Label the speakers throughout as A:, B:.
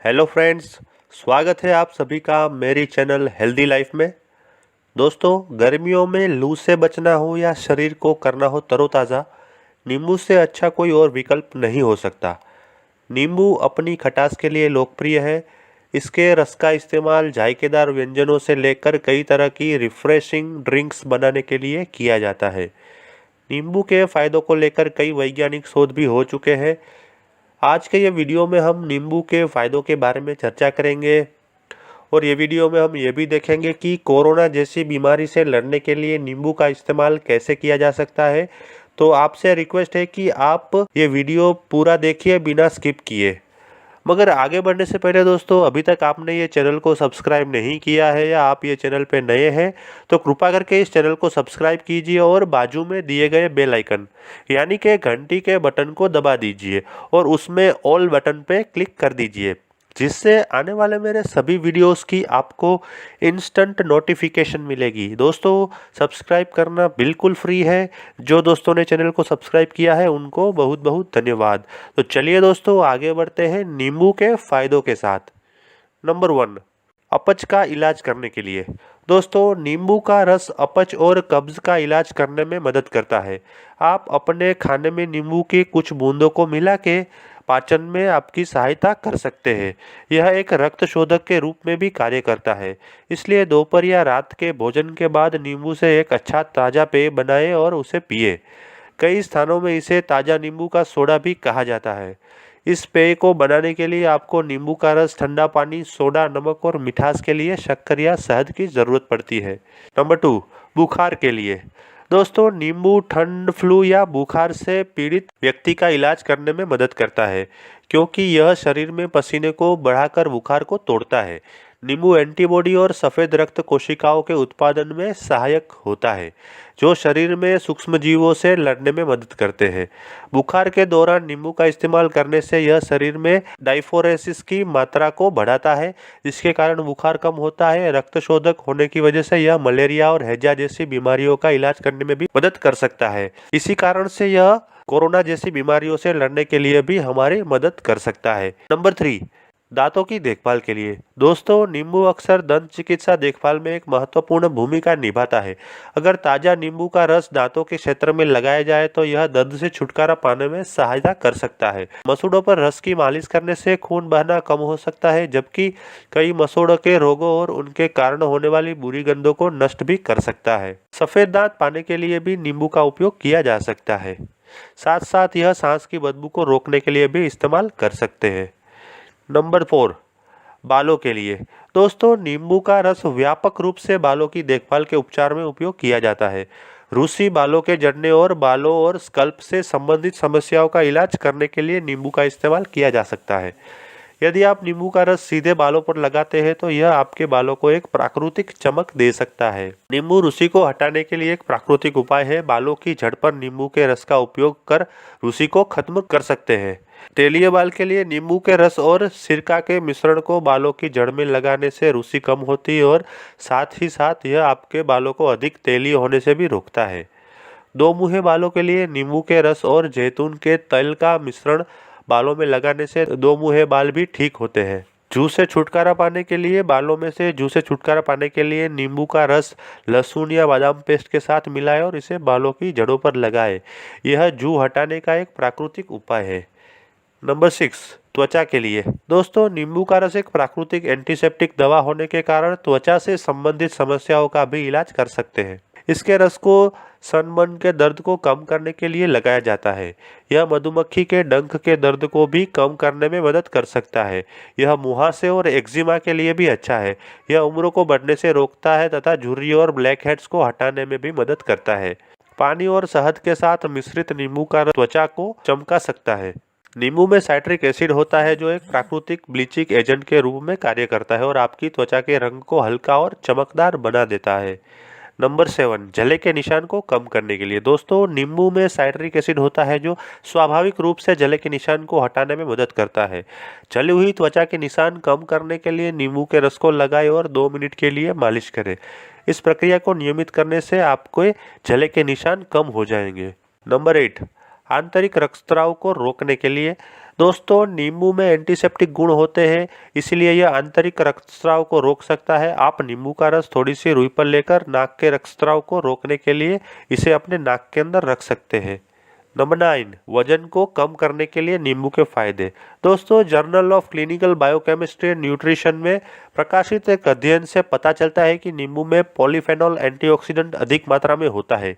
A: Hello friends, स्वागत है आप सभी का मेरी चैनल हेल्दी लाइफ में। दोस्तों, गर्मियों में लू से बचना हो या शरीर को करना हो तरोताज़ा, नींबू से अच्छा कोई और विकल्प नहीं हो सकता। नींबू अपनी खटास के लिए लोकप्रिय है। इसके रस का इस्तेमाल जायकेदार व्यंजनों से लेकर कई तरह की रिफ्रेशिंग ड्रिंक्स बनाने के लिए किया जाता है। नींबू के फायदों को लेकर कई वैज्ञानिक शोध भी हो चुके हैं। आज के ये वीडियो में हम नींबू के फ़ायदों के बारे में चर्चा करेंगे और ये वीडियो में हम ये भी देखेंगे कि कोरोना जैसी बीमारी से लड़ने के लिए नींबू का इस्तेमाल कैसे किया जा सकता है। तो आपसे रिक्वेस्ट है कि आप ये वीडियो पूरा देखिए बिना स्किप किए। मगर आगे बढ़ने से पहले दोस्तों, अभी तक आपने ये चैनल को सब्सक्राइब नहीं किया है या आप ये चैनल पे नए हैं तो कृपा करके इस चैनल को सब्सक्राइब कीजिए और बाजू में दिए गए बेल आइकन यानी कि घंटी के बटन को दबा दीजिए और उसमें ऑल बटन पे क्लिक कर दीजिए, जिससे आने वाले मेरे सभी वीडियोस की आपको इंस्टेंट नोटिफिकेशन मिलेगी। दोस्तों, सब्सक्राइब करना बिल्कुल फ्री है। जो दोस्तों ने चैनल को सब्सक्राइब किया है उनको बहुत बहुत धन्यवाद। तो चलिए दोस्तों, आगे बढ़ते हैं नींबू के फायदों के साथ। नंबर 1, अपच का इलाज करने के लिए। दोस्तों, नींबू का रस अपच और कब्ज का इलाज करने में मदद करता है। आप अपने खाने में नींबू की कुछ बूंदों को मिला के पाचन में आपकी सहायता कर सकते हैं। यह एक रक्त शोधक के रूप में भी कार्य करता है, इसलिए दोपहर या रात के भोजन के बाद नींबू से एक अच्छा ताज़ा पेय बनाएं और उसे पिए। कई स्थानों में इसे ताज़ा नींबू का सोडा भी कहा जाता है। इस पेय को बनाने के लिए आपको नींबू का रस, ठंडा पानी, सोडा, नमक और मिठास के लिए शक्कर या शहद की ज़रूरत पड़ती है। नंबर 2, बुखार के लिए। दोस्तों, नींबू ठंड, फ्लू या बुखार से पीड़ित व्यक्ति का इलाज करने में मदद करता है, क्योंकि यह शरीर में पसीने को बढ़ाकर बुखार को तोड़ता है। नींबू एंटीबॉडी और सफ़ेद रक्त कोशिकाओं के उत्पादन में सहायक होता है, जो शरीर में सूक्ष्मजीवों से लड़ने में मदद करते हैं। बुखार के दौरान नींबू का इस्तेमाल करने से यह शरीर में डाइफोरेसिस की मात्रा को बढ़ाता है, जिसके कारण बुखार कम होता है। रक्त शोधक होने की वजह से यह मलेरिया और हैजा जैसी बीमारियों का इलाज करने में भी मदद कर सकता है। इसी कारण से यह कोरोना जैसी बीमारियों से लड़ने के लिए भी हमारी मदद कर सकता है। नंबर 3, दांतों की देखभाल के लिए। दोस्तों, नींबू अक्सर दंत चिकित्सा देखभाल में एक महत्वपूर्ण भूमिका निभाता है। अगर ताज़ा नींबू का रस दांतों के क्षेत्र में लगाया जाए तो यह दर्द से छुटकारा पाने में सहायता कर सकता है। मसूड़ों पर रस की मालिश करने से खून बहना कम हो सकता है, जबकि कई मसूड़ों के रोगों और उनके कारण होने वाली बुरी गंधों को नष्ट भी कर सकता है। सफ़ेद दांत पाने के लिए भी नींबू का उपयोग किया जा सकता है। साथ साथ यह सांस की बदबू को रोकने के लिए भी इस्तेमाल कर सकते हैं। नंबर 4, बालों के लिए। दोस्तों, नींबू का रस व्यापक रूप से बालों की देखभाल के उपचार में उपयोग किया जाता है। रूसी बालों के झड़ने और बालों और स्कल्प से संबंधित समस्याओं का इलाज करने के लिए नींबू का इस्तेमाल किया जा सकता है। यदि आप नींबू का रस सीधे बालों पर लगाते हैं तो यह आपके बालों को एक प्राकृतिक चमक दे सकता है। नींबू रूसी को हटाने के लिए एक प्राकृतिक उपाय है। बालों की जड़ पर नींबू के रस का उपयोग कर रूसी को खत्म कर सकते हैं। तेलीय बाल के लिए नींबू के रस और सिरका के मिश्रण को बालों की जड़ में लगाने से रूसी कम होती है और साथ ही साथ यह आपके बालों को अधिक तेलीय होने से भी रोकता है। दो मुँहे बालों के लिए नींबू के रस और जैतून के तेल का मिश्रण बालों में लगाने से दो मुँहे बाल भी ठीक होते हैं। जू से छुटकारा पाने के लिए नींबू का रस लहसुन या बादाम पेस्ट के साथ मिलाएं और इसे बालों की जड़ों पर लगाएं। यह जू हटाने का एक प्राकृतिक उपाय है। नंबर 6, त्वचा के लिए। दोस्तों, नींबू का रस एक प्राकृतिक एंटीसेप्टिक दवा होने के कारण त्वचा से संबंधित समस्याओं का भी इलाज कर सकते हैं। इसके रस को सनबर्न के दर्द को कम करने के लिए लगाया जाता है। यह मधुमक्खी के डंक के दर्द को भी कम करने में मदद कर सकता है। यह मुहासे और एक्जिमा के लिए भी अच्छा है। यह उम्र को बढ़ने से रोकता है तथा झुर्री और ब्लैक हेड्स को हटाने में भी मदद करता है। पानी और शहद के साथ मिश्रित नींबू का रस त्वचा को चमका सकता है। नींबू में साइट्रिक एसिड होता है, जो एक प्राकृतिक ब्लीचिंग एजेंट के रूप में कार्य करता है और आपकी त्वचा के रंग को हल्का और चमकदार बना देता है। नंबर 7, जले के निशान को कम करने के लिए। दोस्तों, नींबू में साइट्रिक एसिड होता है, जो स्वाभाविक रूप से जले के निशान को हटाने में मदद करता है। जली हुई त्वचा के निशान कम करने के लिए नींबू के रस को लगाएं और 2 मिनट के लिए मालिश करें। इस प्रक्रिया को नियमित करने से आपके जले के निशान कम हो जाएंगे। नंबर 8, आंतरिक रक्तस्राव को रोकने के लिए। दोस्तों नींबू में एंटीसेप्टिक गुण होते हैं, इसलिए यह आंतरिक रक्तस्राव को रोक सकता है। आप नींबू का रस थोड़ी सी रुई पर लेकर नाक के रक्तस्राव को रोकने के लिए इसे अपने नाक के अंदर रख सकते हैं। नंबर 9, वजन को कम करने के लिए नींबू के फायदे। दोस्तों journal of clinical biochemistry and nutrition में प्रकाशित एक अध्ययन से पता चलता है कि नींबू में पॉलीफेनॉल एंटीऑक्सीडेंट अधिक मात्रा में होता है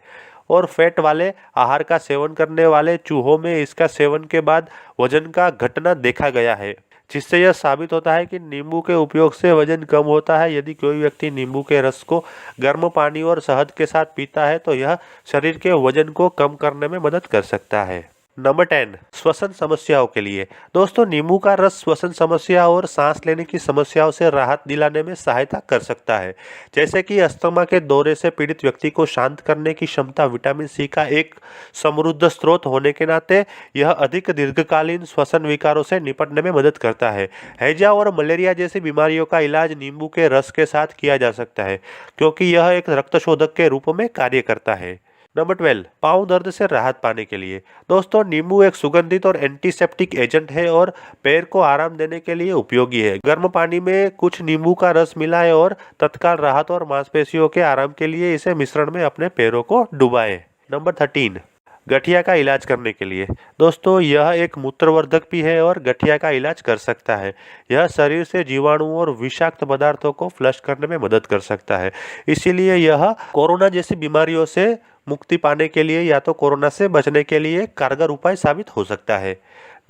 A: और फैट वाले आहार का सेवन करने वाले चूहों में इसका सेवन के बाद वजन का घटना देखा गया है, जिससे यह साबित होता है कि नींबू के उपयोग से वजन कम होता है। यदि कोई व्यक्ति नींबू के रस को गर्म पानी और शहद के साथ पीता है तो यह शरीर के वजन को कम करने में मदद कर सकता है। नंबर 10, श्वसन समस्याओं के लिए। दोस्तों नींबू का रस श्वसन समस्या और सांस लेने की समस्याओं से राहत दिलाने में सहायता कर सकता है, जैसे कि अस्थमा के दौरे से पीड़ित व्यक्ति को शांत करने की क्षमता विटामिन सी का एक समृद्ध स्रोत होने के नाते यह अधिक दीर्घकालीन श्वसन विकारों से निपटने में मदद करता है। हैजा और मलेरिया जैसी बीमारियों का इलाज नींबू के रस के साथ किया जा सकता है, क्योंकि यह एक रक्तशोधक के रूप में कार्य करता है। नंबर 12, पाँव दर्द से राहत पाने के लिए। दोस्तों नींबू एक सुगंधित और एंटीसेप्टिक एजेंट है और पैर को आराम देने के लिए उपयोगी है। गर्म पानी में कुछ नींबू का रस मिलाएं और तत्काल राहत और मांसपेशियों के आराम के लिए इसे मिश्रण में अपने पैरों को डुबाएं। नंबर 13, गठिया का इलाज करने के लिए। दोस्तों यह एक मूत्रवर्धक भी है और गठिया का इलाज कर सकता है। यह शरीर से जीवाणुओं और विषाक्त पदार्थों को फ्लश करने में मदद कर सकता है, इसीलिए यह कोरोना जैसी बीमारियों से मुक्ति पाने के लिए या तो कोरोना से बचने के लिए कारगर उपाय साबित हो सकता है।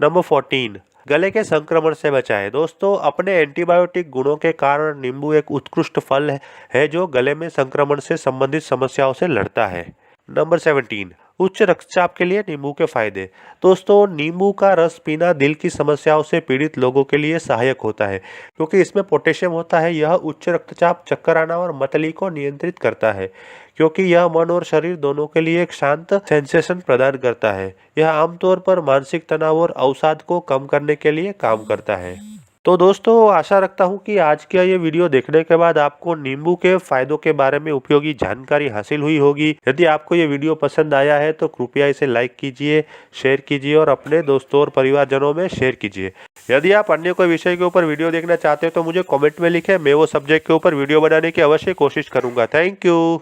A: नंबर 14, गले के संक्रमण से बचाएं। दोस्तों अपने एंटीबायोटिक गुणों के कारण नींबू एक उत्कृष्ट फल है जो गले में संक्रमण से संबंधित समस्याओं से लड़ता है। नंबर 17, उच्च रक्तचाप के लिए नींबू के फायदे। दोस्तों नींबू का रस पीना दिल की समस्याओं से पीड़ित लोगों के लिए सहायक होता है, क्योंकि इसमें पोटेशियम होता है। यह उच्च रक्तचाप, चक्कर आना और मतली को नियंत्रित करता है, क्योंकि यह मन और शरीर दोनों के लिए एक शांत सेंसेशन प्रदान करता है। यह आमतौर पर मानसिक तनाव और अवसाद को कम करने के लिए काम करता है। तो दोस्तों आशा रखता हूँ कि आज का ये वीडियो देखने के बाद आपको नींबू के फायदों के बारे में उपयोगी जानकारी हासिल हुई होगी। यदि आपको ये वीडियो पसंद आया है तो कृपया इसे लाइक कीजिए, शेयर कीजिए और अपने दोस्तों और परिवारजनों में शेयर कीजिए। यदि आप अन्य कोई विषय के ऊपर वीडियो देखना चाहते हैं तो मुझे कॉमेंट में लिखें, मैं वो सब्जेक्ट के ऊपर वीडियो बनाने की अवश्य कोशिश करूँगा। Thank you.